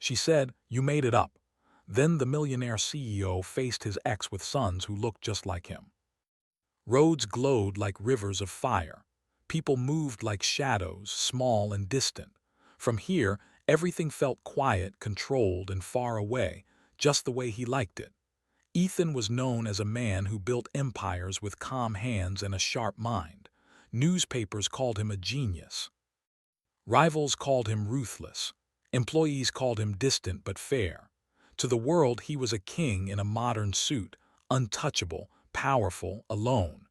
She said, "You made it up." Then the millionaire CEO faced his ex with sons who looked just like him. Roads glowed like rivers of fire. People moved like shadows, small and distant. From here, everything felt quiet, controlled, and far away, just the way he liked it. Ethan was known as a man who built empires with calm hands and a sharp mind. Newspapers called him a genius. Rivals called him ruthless. Employees called him distant but fair. To the world, he was a king in a modern suit, untouchable, powerful, alone.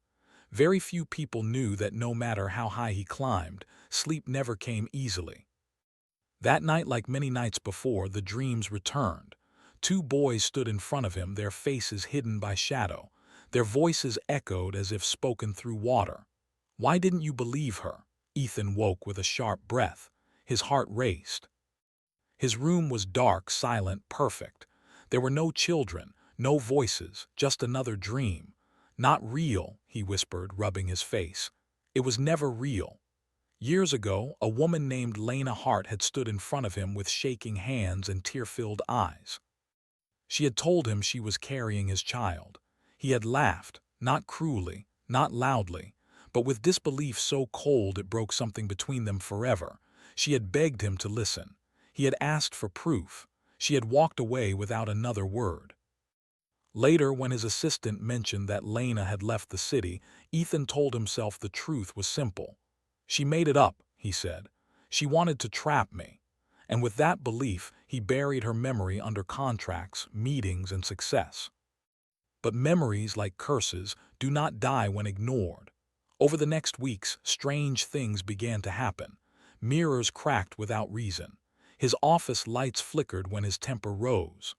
Very few people knew that no matter how high he climbed, sleep never came easily. That night, like many nights before, the dreams returned. Two boys stood in front of him, their faces hidden by shadow. Their voices echoed as if spoken through water. "Why didn't you believe her?" Ethan woke with a sharp breath. His heart raced. His room was dark, silent, perfect. There were no children, no voices, just another dream. "Not real," he whispered, rubbing his face. "It was never real." Years ago, a woman named Lena Hart had stood in front of him with shaking hands and tear-filled eyes. She had told him she was carrying his child. He had laughed, not cruelly, not loudly, but with disbelief so cold it broke something between them forever. She had begged him to listen. He had asked for proof. She had walked away without another word. Later, when his assistant mentioned that Lena had left the city, Ethan told himself the truth was simple. "She made it up," he said. "She wanted to trap me." And with that belief, he buried her memory under contracts, meetings, and success. But memories, like curses, do not die when ignored. Over the next weeks, strange things began to happen. Mirrors cracked without reason. His office lights flickered when his temper rose.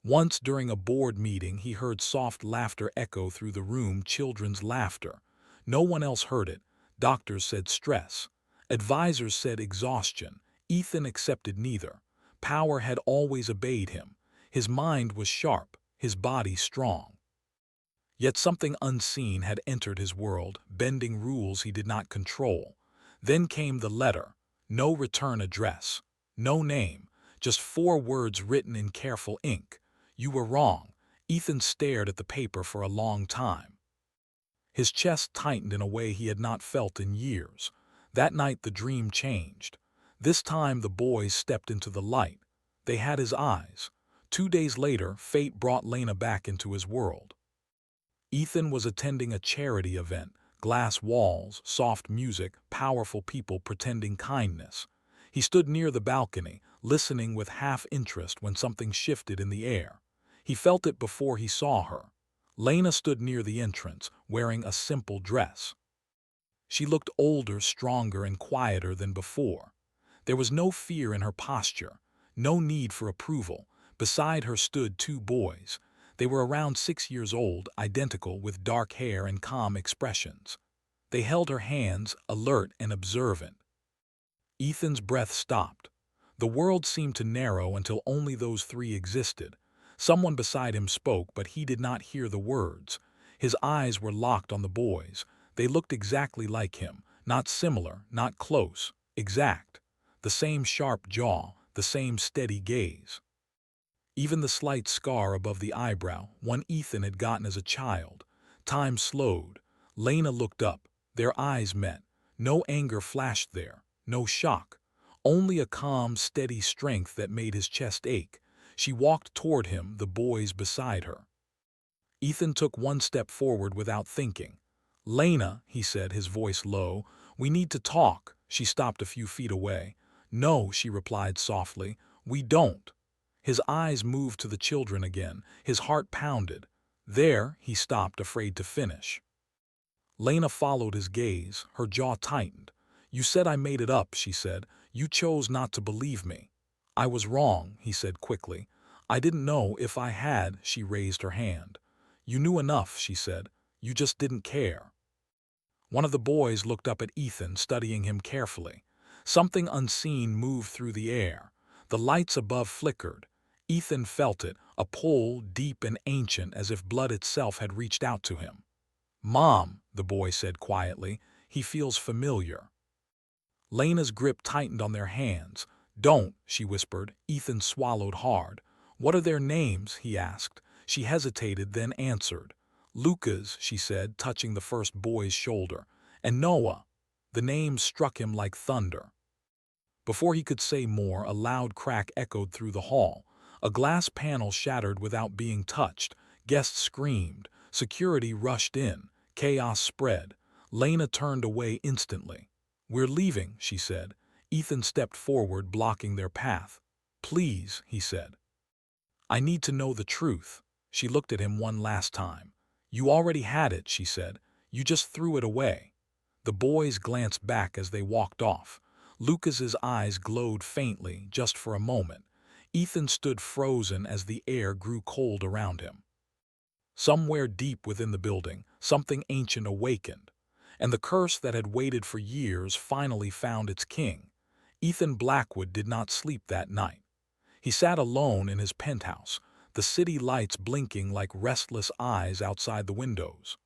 Once during a board meeting, he heard soft laughter echo through the room, children's laughter. No one else heard it. Doctors said stress. Advisors said exhaustion. Ethan accepted neither. Power had always obeyed him. His mind was sharp, his body strong. Yet something unseen had entered his world, bending rules he did not control. Then came the letter. No return address. No name. Just 4 words written in careful ink. "You were wrong." Ethan stared at the paper for a long time. His chest tightened in a way he had not felt in years. That night the dream changed. This time the boys stepped into the light. They had his eyes. 2 days later, fate brought Lena back into his world. Ethan was attending a charity event. Glass walls, soft music, powerful people pretending kindness. He stood near the balcony, listening with half-interest when something shifted in the air. He felt it before he saw her. Lena stood near the entrance, wearing a simple dress. She looked older, stronger, and quieter than before. There was no fear in her posture, no need for approval. Beside her stood 2 boys. They were around 6 years old, identical, with dark hair and calm expressions. They held her hands, alert and observant. Ethan's breath stopped. The world seemed to narrow until only those 3 existed. Someone beside him spoke, but he did not hear the words. His eyes were locked on the boys. They looked exactly like him, not similar, not close, exact. The same sharp jaw, the same steady gaze. Even the slight scar above the eyebrow, one Ethan had gotten as a child. Time slowed. Lena looked up. Their eyes met. No anger flashed there, no shock. Only a calm, steady strength that made his chest ache. She walked toward him, the boys beside her. Ethan took 1 step forward without thinking. "Lena," he said, his voice low, "we need to talk." She stopped a few feet away. "No," she replied softly, "we don't." His eyes moved to the children again. His heart pounded. "There," he stopped, afraid to finish. Lena followed his gaze, her jaw tightened. "You said I made it up," she said. "You chose not to believe me." "I was wrong," he said quickly. "I didn't know if I had." She raised her hand. "You knew enough," she said. "You just didn't care." One of the boys looked up at Ethan, studying him carefully. Something unseen moved through the air. The lights above flickered. Ethan felt it, a pull, deep and ancient, as if blood itself had reached out to him. "Mom," the boy said quietly, "he feels familiar." Lena's grip tightened on their hands. "Don't," she whispered. Ethan swallowed hard. "What are their names?" he asked. She hesitated, then answered. "Lucas," she said, touching the first boy's shoulder. "And Noah." The name struck him like thunder. Before he could say more, a loud crack echoed through the hall. A glass panel shattered without being touched. Guests screamed. Security rushed in. Chaos spread. Lena turned away instantly. "We're leaving," she said. Ethan stepped forward, blocking their path. "Please," he said. "I need to know the truth." She looked at him one last time. "You already had it," she said. "You just threw it away." The boys glanced back as they walked off. Lucas's eyes glowed faintly, just for a moment. Ethan stood frozen as the air grew cold around him. Somewhere deep within the building, something ancient awakened, and the curse that had waited for years finally found its king. Ethan Blackwood did not sleep that night. He sat alone in his penthouse, the city lights blinking like restless eyes outside the windows.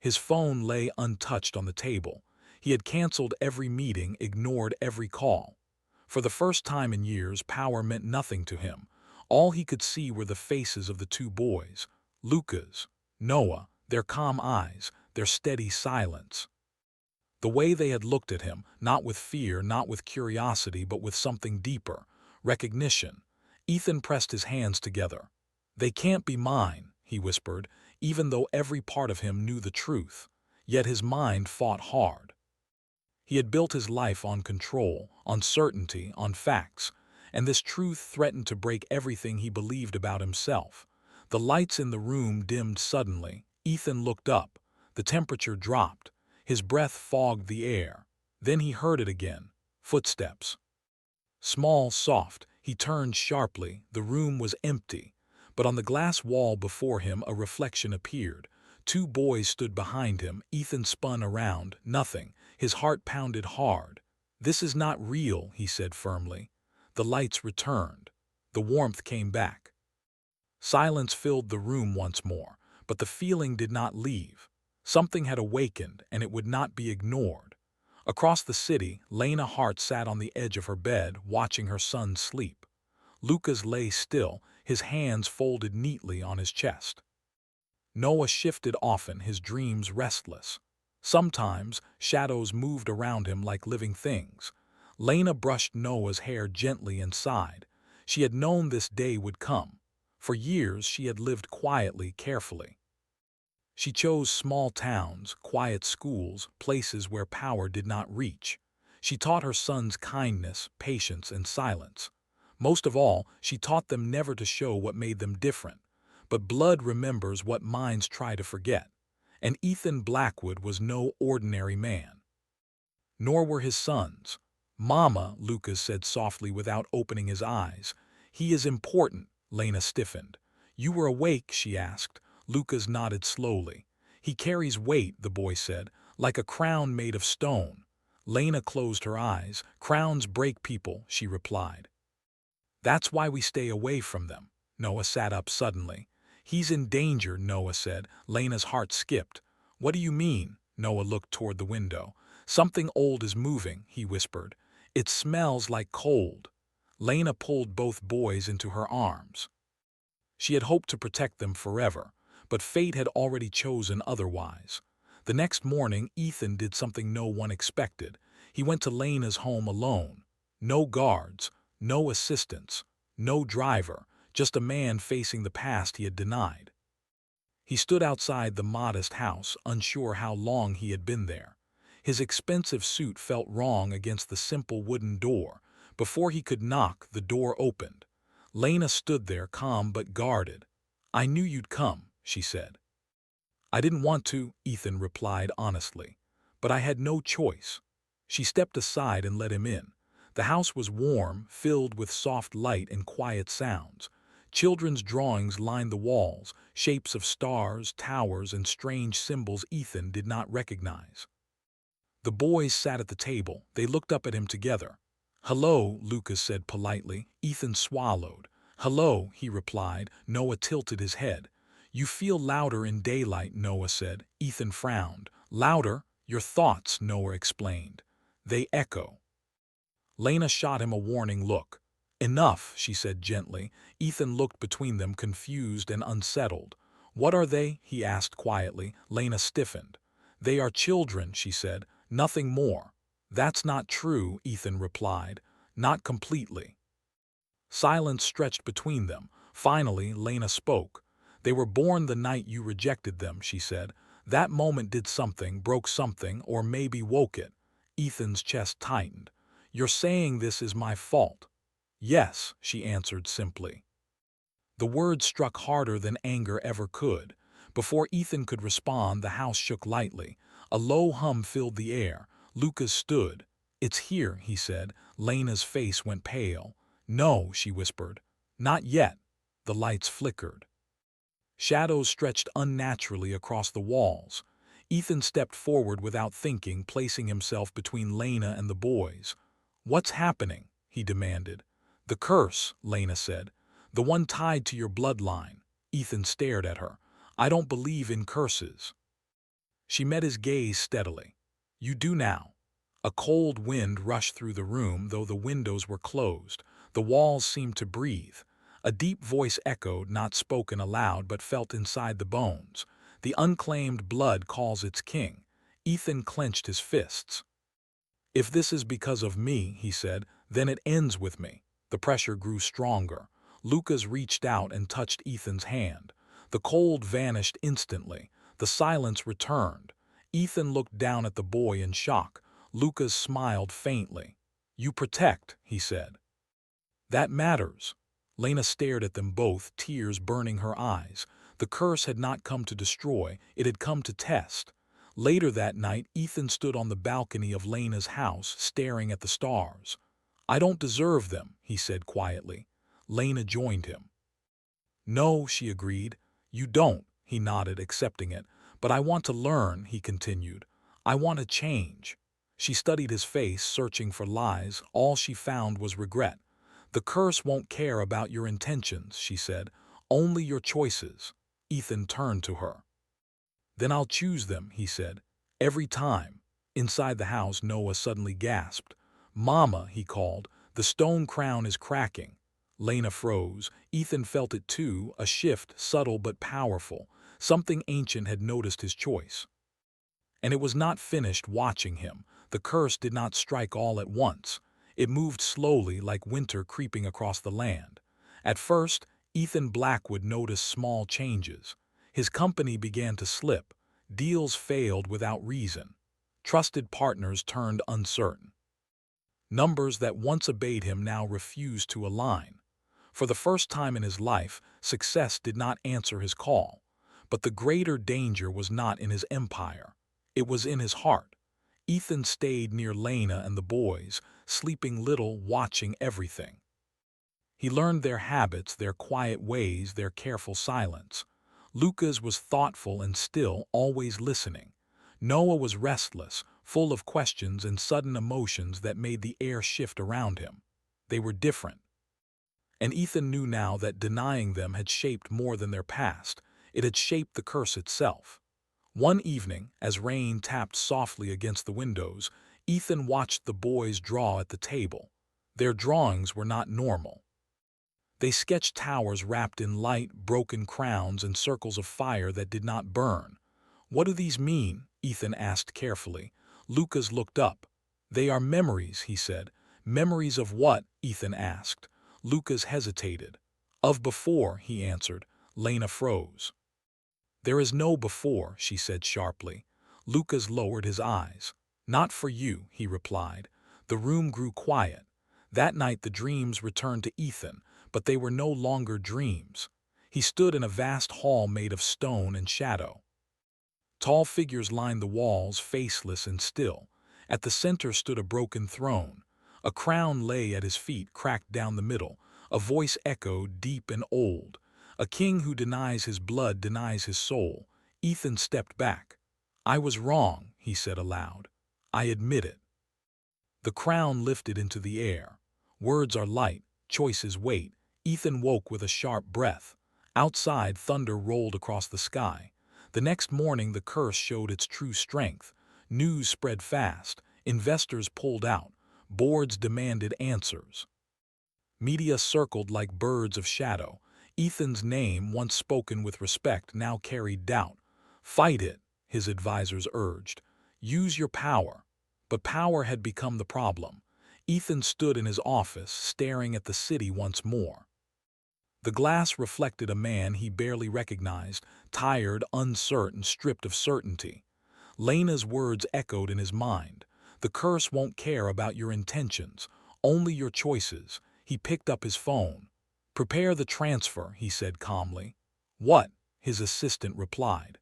His phone lay untouched on the table. He had canceled every meeting, ignored every call. For the first time in years, power meant nothing to him. All he could see were the faces of the two boys, Lucas, Noah, their calm eyes, their steady silence. The way they had looked at him, not with fear, not with curiosity, but with something deeper, recognition. Ethan pressed his hands together. "They can't be mine," he whispered, even though every part of him knew the truth. Yet his mind fought hard. He had built his life on control, on certainty, on facts, and this truth threatened to break everything he believed about himself. The lights in the room dimmed suddenly. Ethan looked up. The temperature dropped. His breath fogged the air. Then he heard it again. Footsteps. Small, soft. He turned sharply. The room was empty. But on the glass wall before him a reflection appeared. Two boys stood behind him. Ethan spun around. Nothing. His heart pounded hard. "This is not real," he said firmly. The lights returned. The warmth came back. Silence filled the room once more, but the feeling did not leave. Something had awakened, and it would not be ignored. Across the city, Lena Hart sat on the edge of her bed, watching her son sleep. Lucas lay still, his hands folded neatly on his chest. Noah shifted often, his dreams restless. Sometimes, shadows moved around him like living things. Lena brushed Noah's hair gently and sighed. She had known this day would come. For years, she had lived quietly, carefully. She chose small towns, quiet schools, places where power did not reach. She taught her sons kindness, patience, and silence. Most of all, she taught them never to show what made them different. But blood remembers what minds try to forget. And Ethan Blackwood was no ordinary man. Nor were his sons. "Mama," Lucas said softly without opening his eyes. "He is important." Lena stiffened. "You were awake?" she asked. Lucas nodded slowly. "He carries weight," the boy said, "like a crown made of stone." Lena closed her eyes. "Crowns break people," she replied. "That's why we stay away from them." Noah sat up suddenly. "He's in danger," Noah said. Lena's heart skipped. "What do you mean?" Noah looked toward the window. "Something old is moving," he whispered. "It smells like cold." Lena pulled both boys into her arms. She had hoped to protect them forever, but fate had already chosen otherwise. The next morning, Ethan did something no one expected. He went to Lena's home alone. No guards, no assistants, no driver, just a man facing the past he had denied. He stood outside the modest house, unsure how long he had been there. His expensive suit felt wrong against the simple wooden door. Before he could knock, the door opened. Lena stood there, calm but guarded. "I knew you'd come," she said. "I didn't want to," Ethan replied honestly. "But I had no choice." She stepped aside and let him in. The house was warm, filled with soft light and quiet sounds. Children's drawings lined the walls, shapes of stars, towers, and strange symbols Ethan did not recognize. The boys sat at the table. They looked up at him together. "Hello," Lucas said politely. Ethan swallowed. "Hello," he replied. Noah tilted his head. "You feel louder in daylight," Noah said. Ethan frowned. "Louder? Your thoughts," Noah explained. "They echo." Lena shot him a warning look. Enough, she said gently. Ethan looked between them, confused and unsettled. What are they? He asked quietly. Lena stiffened. They are children, she said. Nothing more. That's not true, Ethan replied. Not completely. Silence stretched between them. Finally, Lena spoke. They were born the night you rejected them, she said. That moment did something, broke something, or maybe woke it. Ethan's chest tightened. You're saying this is my fault? Yes, she answered simply. The words struck harder than anger ever could. Before Ethan could respond, the house shook lightly. A low hum filled the air. Lucas stood. It's here, he said. Lena's face went pale. No, she whispered. Not yet. The lights flickered. Shadows stretched unnaturally across the walls. Ethan stepped forward without thinking, placing himself between Lena and the boys. What's happening? He demanded. The curse, Lena said. The one tied to your bloodline. Ethan stared at her. I don't believe in curses. She met his gaze steadily. You do now. A cold wind rushed through the room, though the windows were closed. The walls seemed to breathe. A deep voice echoed, not spoken aloud but felt inside the bones. The unclaimed blood calls its king. Ethan clenched his fists. If this is because of me, he said, then it ends with me. The pressure grew stronger. Lucas reached out and touched Ethan's hand. The cold vanished instantly. The silence returned. Ethan looked down at the boy in shock. Lucas smiled faintly. You protect, he said. That matters. Lena stared at them both, tears burning her eyes. The curse had not come to destroy, it had come to test. Later that night, Ethan stood on the balcony of Lena's house, staring at the stars. I don't deserve them, he said quietly. Lena joined him. No, she agreed. You don't, he nodded, accepting it. But I want to learn, he continued. I want to change. She studied his face, searching for lies. All she found was regret. The curse won't care about your intentions, she said. Only your choices. Ethan turned to her. Then I'll choose them, he said. Every time. Inside the house, Noah suddenly gasped. Mama, he called. The stone crown is cracking. Lena froze. Ethan felt it too, a shift, subtle but powerful. Something ancient had noticed his choice. And it was not finished watching him. The curse did not strike all at once. It moved slowly, like winter creeping across the land. At first, Ethan Blackwood noticed small changes. His company began to slip. Deals failed without reason. Trusted partners turned uncertain. Numbers that once obeyed him now refused to align. For the first time in his life, success did not answer his call. But the greater danger was not in his empire. It was in his heart. Ethan stayed near Lena and the boys, sleeping little, watching everything. He learned their habits, their quiet ways, their careful silence. Lucas was thoughtful and still, always listening. Noah was restless, full of questions and sudden emotions that made the air shift around him. They were different. And Ethan knew now that denying them had shaped more than their past. It had shaped the curse itself. One evening, as rain tapped softly against the windows, Ethan watched the boys draw at the table. Their drawings were not normal. They sketched towers wrapped in light, broken crowns, and circles of fire that did not burn. What do these mean? Ethan asked carefully. Lucas looked up. They are memories, he said. Memories of what? Ethan asked. Lucas hesitated. Of before, he answered. Lena froze. There is no before, she said sharply. Lucas lowered his eyes. Not for you, he replied. The room grew quiet. That night the dreams returned to Ethan, but they were no longer dreams. He stood in a vast hall made of stone and shadow. Tall figures lined the walls, faceless and still. At the center stood a broken throne. A crown lay at his feet, cracked down the middle. A voice echoed, deep and old. A king who denies his blood denies his soul. Ethan stepped back. I was wrong, he said aloud. I admit it. The crown lifted into the air. Words are light, choices weight. Ethan woke with a sharp breath. Outside, thunder rolled across the sky. The next morning, the curse showed its true strength. News spread fast. Investors pulled out. Boards demanded answers. Media circled like birds of shadow. Ethan's name, once spoken with respect, now carried doubt. "Fight it," his advisors urged. "Use your power." But power had become the problem. Ethan stood in his office, staring at the city once more. The glass reflected a man he barely recognized, tired, uncertain, stripped of certainty. Lena's words echoed in his mind. "The curse won't care about your intentions, only your choices." He picked up his phone. "Prepare the transfer," he said calmly. "What?" his assistant replied.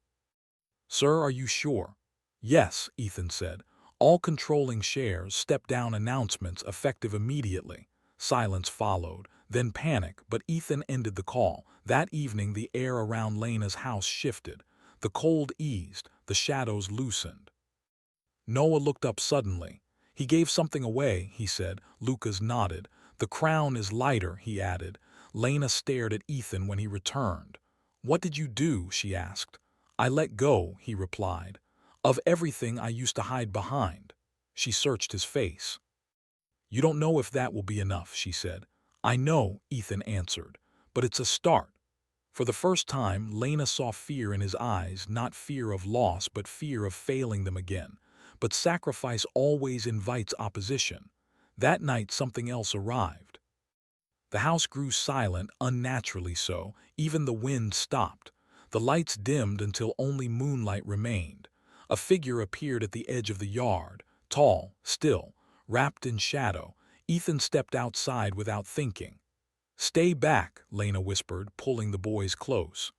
"Sir, are you sure?" "Yes," Ethan said. "All controlling shares, step-down announcements effective immediately." Silence followed, then panic, but Ethan ended the call. That evening the air around Lena's house shifted. The cold eased, the shadows loosened. Noah looked up suddenly. "He gave something away," he said. Lucas nodded. "The crown is lighter," he added. Lena stared at Ethan when he returned. "What did you do?" she asked. "I let go," he replied, "of everything I used to hide behind." She searched his face. "You don't know if that will be enough," she said. "I know," Ethan answered, "but it's a start." For the first time, Lena saw fear in his eyes, not fear of loss, but fear of failing them again. But sacrifice always invites opposition. That night something else arrived. The house grew silent, unnaturally so. Even the wind stopped. The lights dimmed until only moonlight remained. A figure appeared at the edge of the yard, tall, still, wrapped in shadow. Ethan stepped outside without thinking. "Stay back," Lena whispered, pulling the boys close.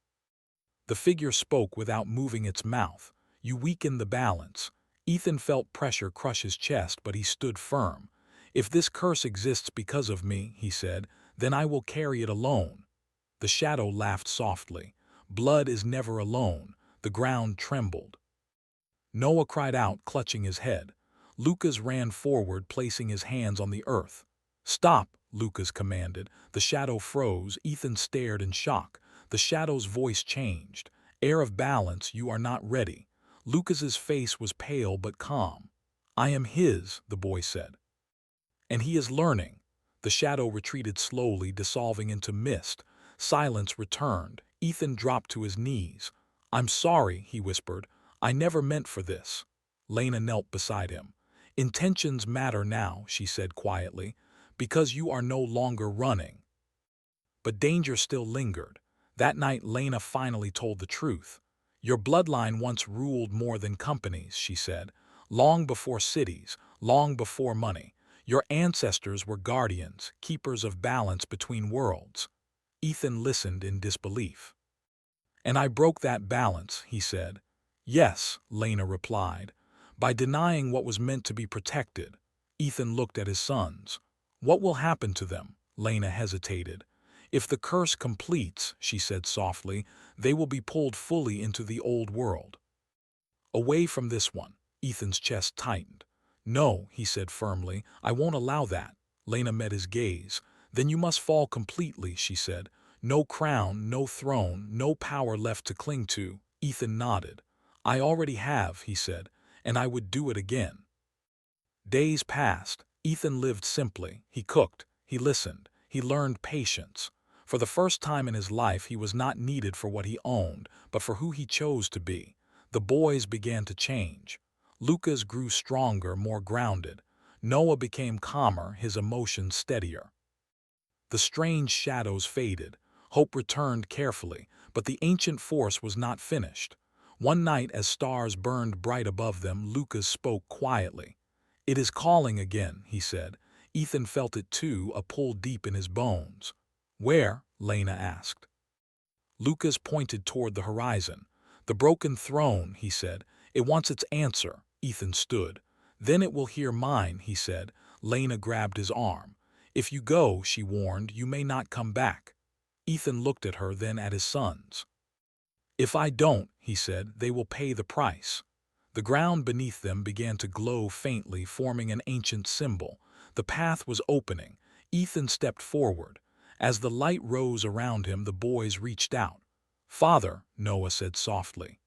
The figure spoke without moving its mouth. "You weaken the balance." Ethan felt pressure crush his chest, but he stood firm. "If this curse exists because of me," he said, "then I will carry it alone." The shadow laughed softly. "Blood is never alone." The ground trembled. Noah cried out, clutching his head. Lucas ran forward, placing his hands on the earth. "Stop," Lucas commanded. The shadow froze. Ethan stared in shock. The shadow's voice changed. "Air of balance, you are not ready." Lucas's face was pale but calm. "I am his," the boy said. "And he is learning." The shadow retreated slowly, dissolving into mist. Silence returned. Ethan dropped to his knees. "I'm sorry," he whispered. "I never meant for this." Lena knelt beside him. "Intentions matter now," she said quietly, "because you are no longer running." But danger still lingered. That night Lena finally told the truth. "Your bloodline once ruled more than companies," she said. "Long before cities, long before money. Your ancestors were guardians, keepers of balance between worlds." Ethan listened in disbelief. "And I broke that balance," he said. "Yes," Lena replied, "by denying what was meant to be protected." Ethan looked at his sons. "What will happen to them?" Lena hesitated. "If the curse completes," she said softly, "they will be pulled fully into the old world. Away from this one." Ethan's chest tightened. "No," he said firmly, "I won't allow that." Lena met his gaze. "Then you must fall completely," she said. "No crown, no throne, no power left to cling to." Ethan nodded. "I already have," he said, "and I would do it again." Days passed. Ethan lived simply. He cooked, he listened, he learned patience. For the first time in his life he was not needed for what he owned, but for who he chose to be. The boys began to change. Lucas grew stronger, more grounded. Noah became calmer, his emotions steadier. The strange shadows faded. Hope returned carefully, but the ancient force was not finished. One night, as stars burned bright above them, Lucas spoke quietly. "It is calling again," he said. Ethan felt it too, a pull deep in his bones. "Where?" Lena asked. Lucas pointed toward the horizon. "The broken throne," he said. "It wants its answer." Ethan stood. "Then it will hear mine," he said. Lena grabbed his arm. "If you go," she warned, "you may not come back." Ethan looked at her, then at his sons. "If I don't," he said, "they will pay the price." The ground beneath them began to glow faintly, forming an ancient symbol. The path was opening. Ethan stepped forward. As the light rose around him, the boys reached out. "Father," Noah said softly.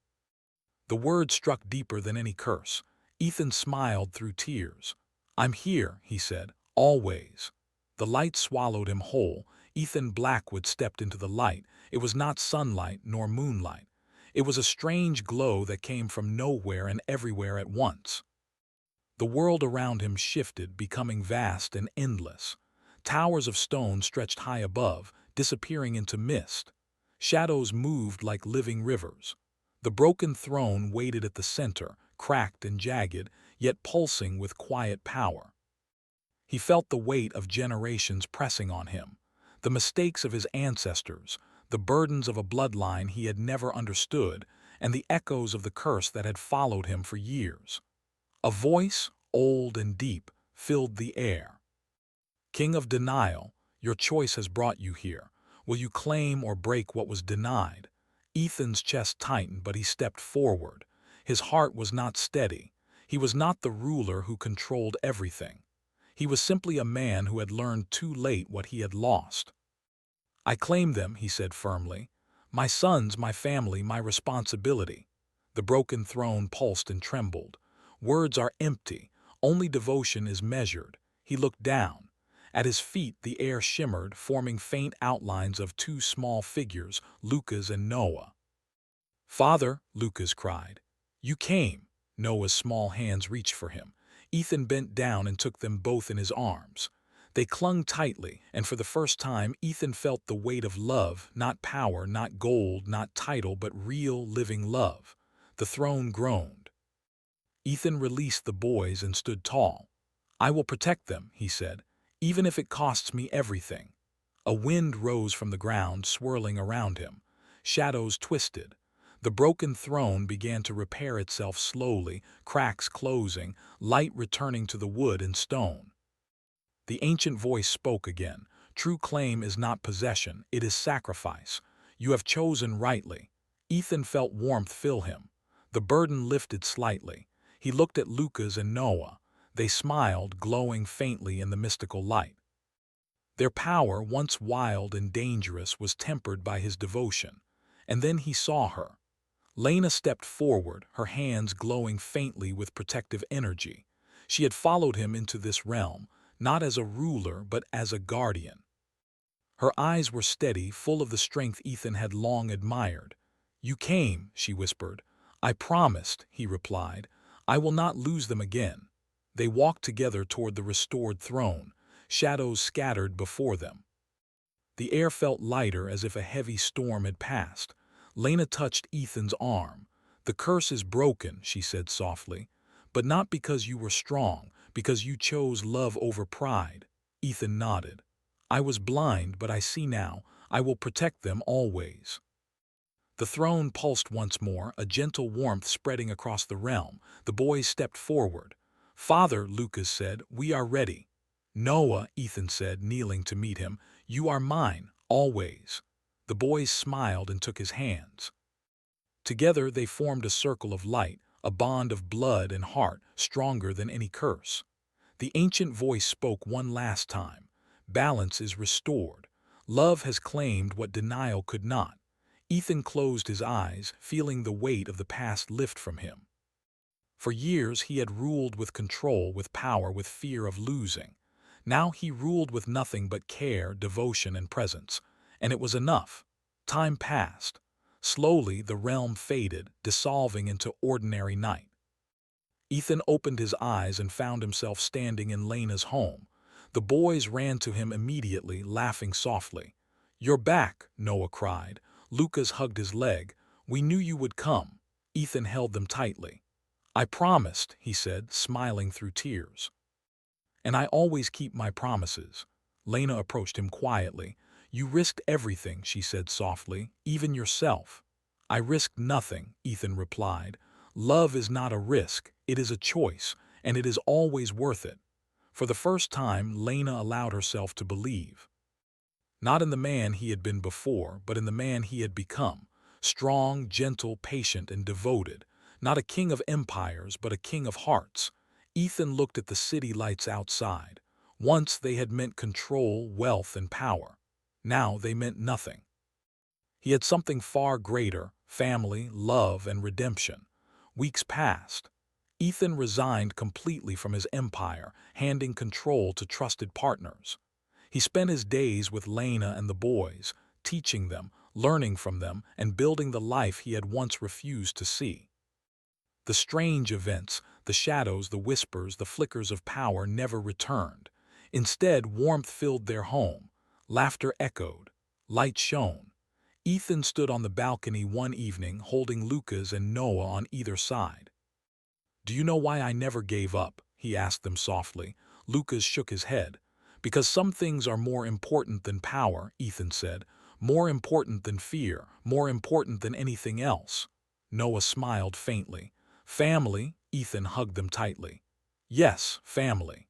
The word struck deeper than any curse. Ethan smiled through tears. "I'm here," he said, "always." The light swallowed him whole. Ethan Blackwood stepped into the light. It was not sunlight nor moonlight. It was a strange glow that came from nowhere and everywhere at once. The world around him shifted, becoming vast and endless. Towers of stone stretched high above, disappearing into mist. Shadows moved like living rivers. The broken throne waited at the center, cracked and jagged, yet pulsing with quiet power. He felt the weight of generations pressing on him, the mistakes of his ancestors, the burdens of a bloodline he had never understood, and the echoes of the curse that had followed him for years. A voice, old and deep, filled the air. "King of denial, your choice has brought you here. Will you claim or break what was denied?" Ethan's chest tightened, but he stepped forward. His heart was not steady. He was not the ruler who controlled everything. He was simply a man who had learned too late what he had lost. "I claim them," he said firmly. "My sons, my family, my responsibility." The broken throne pulsed and trembled. Words are empty. Only devotion is measured. He looked down. At his feet the air shimmered, forming faint outlines of two small figures, Lucas and Noah. "Father," Lucas cried. "You came." Noah's small hands reached for him. Ethan bent down and took them both in his arms. They clung tightly, and for the first time Ethan felt the weight of love, not power, not gold, not title, but real, living love. The throne groaned. Ethan released the boys and stood tall. "I will protect them," he said, "even if it costs me everything." A wind rose from the ground, swirling around him. Shadows twisted. The broken throne began to repair itself slowly, cracks closing, light returning to the wood and stone. The ancient voice spoke again. "True claim is not possession, it is sacrifice. You have chosen rightly." Ethan felt warmth fill him. The burden lifted slightly. He looked at Lucas and Noah. They smiled, glowing faintly in the mystical light. Their power, once wild and dangerous, was tempered by his devotion. And then he saw her. Lena stepped forward, her hands glowing faintly with protective energy. She had followed him into this realm, not as a ruler, but as a guardian. Her eyes were steady, full of the strength Ethan had long admired. "You came," she whispered. "I promised," he replied. "I will not lose them again." They walked together toward the restored throne, shadows scattered before them. The air felt lighter, as if a heavy storm had passed. Lena touched Ethan's arm. "The curse is broken," she said softly. "But not because you were strong, because you chose love over pride." Ethan nodded. "I was blind, but I see now. I will protect them always." The throne pulsed once more, a gentle warmth spreading across the realm. The boys stepped forward. "Father," Lucas said, "we are ready." "Noah," Ethan said, kneeling to meet him, "you are mine, always." The boys smiled and took his hands. Together they formed a circle of light, a bond of blood and heart, stronger than any curse. The ancient voice spoke one last time. "Balance is restored. Love has claimed what denial could not." Ethan closed his eyes, feeling the weight of the past lift from him. For years he had ruled with control, with power, with fear of losing. Now he ruled with nothing but care, devotion, and presence. And it was enough. Time passed. Slowly the realm faded, dissolving into ordinary night. Ethan opened his eyes and found himself standing in Lena's home. The boys ran to him immediately, laughing softly. "You're back," Noah cried. Lucas hugged his leg. "We knew you would come." Ethan held them tightly. "I promised," he said, smiling through tears. "And I always keep my promises." Lena approached him quietly. "You risked everything," she said softly, "even yourself." "I risked nothing," Ethan replied. "Love is not a risk, it is a choice, and it is always worth it." For the first time, Lena allowed herself to believe. Not in the man he had been before, but in the man he had become. Strong, gentle, patient, and devoted. Not a king of empires, but a king of hearts. Ethan looked at the city lights outside. Once they had meant control, wealth, and power. Now they meant nothing. He had something far greater: family, love, and redemption. Weeks passed. Ethan resigned completely from his empire, handing control to trusted partners. He spent his days with Lena and the boys, teaching them, learning from them, and building the life he had once refused to see. The strange events, the shadows, the whispers, the flickers of power never returned. Instead, warmth filled their home, laughter echoed, light shone. Ethan stood on the balcony one evening, holding Lucas and Noah on either side. "Do you know why I never gave up?" he asked them softly. Lucas shook his head. "Because some things are more important than power," Ethan said. "More important than fear, more important than anything else." Noah smiled faintly. "Family," Ethan hugged them tightly. "Yes, family."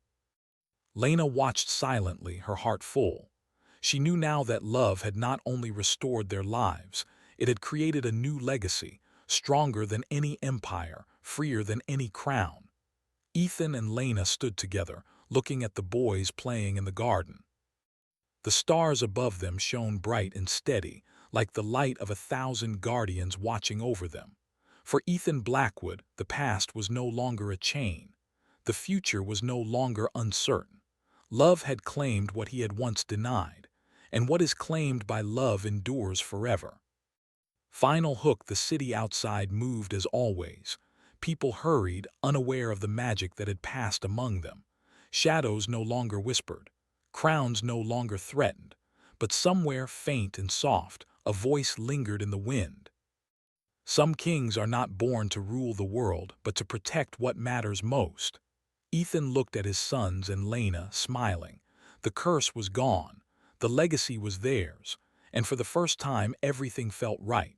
Lena watched silently, her heart full. She knew now that love had not only restored their lives, it had created a new legacy, stronger than any empire, freer than any crown. Ethan and Lena stood together, looking at the boys playing in the garden. The stars above them shone bright and steady, like the light of 1,000 guardians watching over them. For Ethan Blackwood, the past was no longer a chain. The future was no longer uncertain. Love had claimed what he had once denied, and what is claimed by love endures forever. Final hook, the city outside moved as always. People hurried, unaware of the magic that had passed among them. Shadows no longer whispered. Crowns no longer threatened. But somewhere, faint and soft, a voice lingered in the wind. Some kings are not born to rule the world, but to protect what matters most. Ethan looked at his sons and Lena, smiling. The curse was gone. The legacy was theirs. And for the first time, everything felt right.